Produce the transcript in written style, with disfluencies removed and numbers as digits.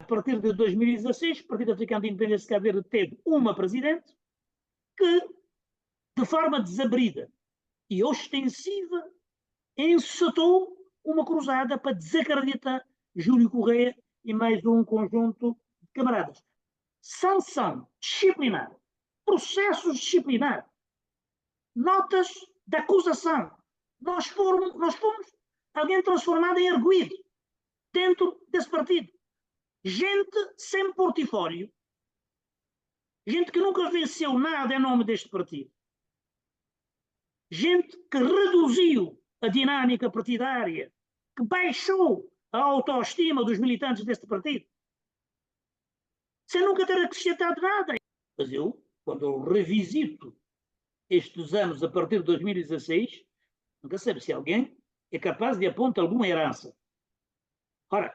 partir de 2016, o Partido Africano de Independência de Cabo Verde teve uma presidente que, de forma desabrida e ostensiva, encetou uma cruzada para desacreditar Júlio Correia e mais um conjunto de camaradas. Sanção disciplinar, processos disciplinares, notas de acusação. Nós fomos alguém transformado em arguido dentro desse partido. Gente sem portfólio, gente que nunca venceu nada em nome deste partido, gente que reduziu a dinâmica partidária, que baixou a autoestima dos militantes deste partido, sem nunca ter acrescentado nada. Mas eu, quando eu revisito estes anos a partir de 2016, nunca sei se alguém é capaz de apontar alguma herança. Ora,